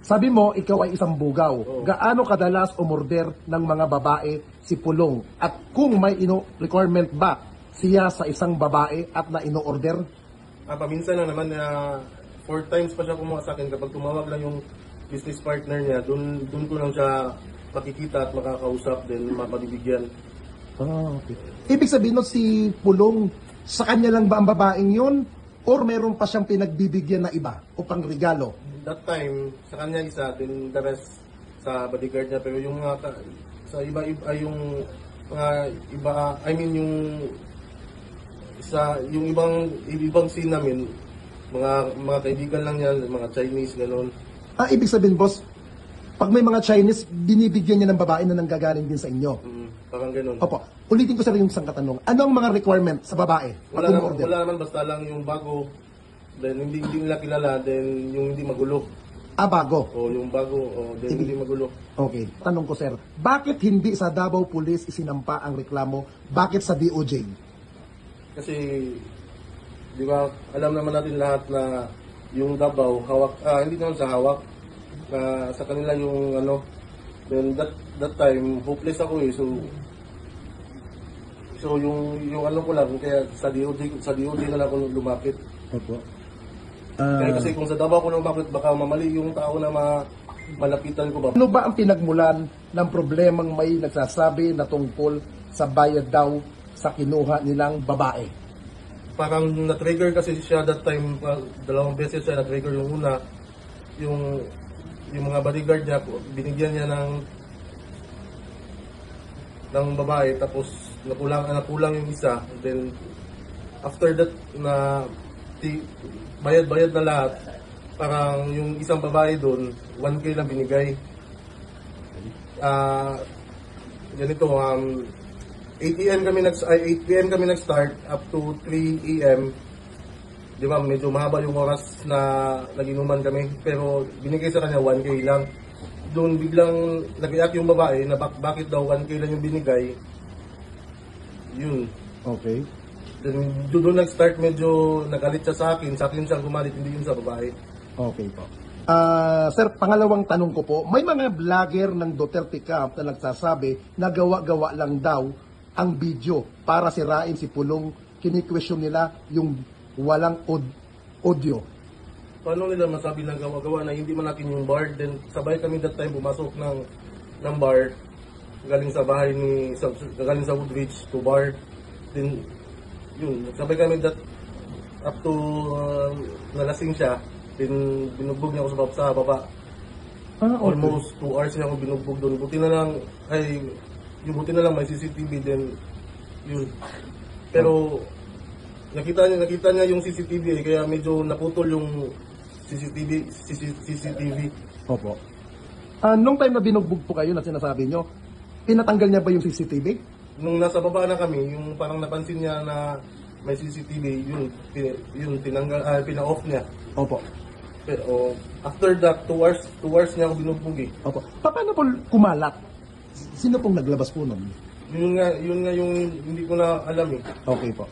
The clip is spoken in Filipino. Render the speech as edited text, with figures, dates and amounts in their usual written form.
Sabi mo, ikaw ay isang bugaw. Oo. Gaano kadalas umorder ng mga babae si Pulong? At kung may requirement ba siya sa isang babae at na ino-order? Paminsan lang naman na 4 times pa siya kumuha sa akin. Kapag tumawag lang yung business partner niya, dun ko lang siya makikita at makakausap, then mapabibigyan. Okay. Ibig sabihin no, si Pulong, sa kanya lang ba ang babaeng yun? Or meron pa siyang pinagbibigyan na iba o pang regalo? That time, sa kanya isa, then the rest sa bodyguard niya. Pero yung mga sa iba-iba, yung mga iba, I mean yung ibang scene namin, mga kaibigan lang niya, mga Chinese, gano'n. Ibig sabihin, boss, pag may mga Chinese, binibigyan niya ng babae na nanggagaling din sa inyo. Parang gano'n. Opo. Ulitin ko sa yung isang katanong. Ano ang mga requirement sa babae? Wala naman, basta lang yung bago, then hindi nila kilala, then yung hindi magulo. Bago. O yung bago, then hindi magulo. Okay. Tanong ko, sir, bakit hindi sa Davao Police isinampa ang reklamo? Bakit sa DOJ? Kasi, di ba, alam naman natin lahat na yung Davao, hawak, hindi naman sa hawak, sa kanila yung then that time, hopeless ako so yung ano ko lang, kaya sa DOJ na lang ako lumapit. Opo. Kaya kasi kung sa Davao ko lumapit, baka mamali yung tao na malapitan ko ba. Ano ba ang pinagmulan ng problemang may nagsasabi na tungkol sa bayad daw sa kinuha nilang babae? Parang na-trigger kasi siya that time, 2 beses siya na-trigger. Yung una, yung mga bodyguard niya, binigyan niya ng babae, tapos nakulang yung isa. Then after that na bayad na lahat, parang yung isang babae doon 1K lang binigay. Ganito, 8 PM kami nag-start up to 3 AM. Di ba, medyo mahaba yung oras na naginuman kami, pero binigay sa kanya 1K lang. Doon biglang nag-iyak yung babae na bakit daw 1K lang yung binigay. Yun. Okay. Then doon nag-start, medyo nagalit siya sa akin siyang gumalit, hindi yun sa babae. Okay po. Sir, pangalawang tanong ko po, may mga vlogger ng Duterte Camp na nagsasabi na gawa-gawa lang daw ang video para sirain si Pulong. Kini-question nila yung walang audio. Paano nila masabi ng gawa-gawa na hindi man natin yung bar? Then sabay kami that time pumasok ng bar, galing sa bahay galing sa Woodridge to bar. Then yun, sabay kami that up to nalasing siya. Then binugbog niya ako sa baba. Okay. Almost 2 hours niya ako binugbog doon. Buti na lang may CCTV din. Yun. Pero nakita niya yung CCTV, kaya medyo naputol yung CCTV. Opo. Nung time na binugbog po kayo na sinasabi nyo, pinatanggal niya ba yung CCTV? Nung nasa baba na kami, yung parang napansin niya na may CCTV, yun tinanggal, pina-off niya. Opo. Pero after that, 2 hours niya ako binugbog eh. Opo. Paano po kumalat? Sino pong naglabas po nun? Yun nga yung hindi ko na alam eh. Okay po.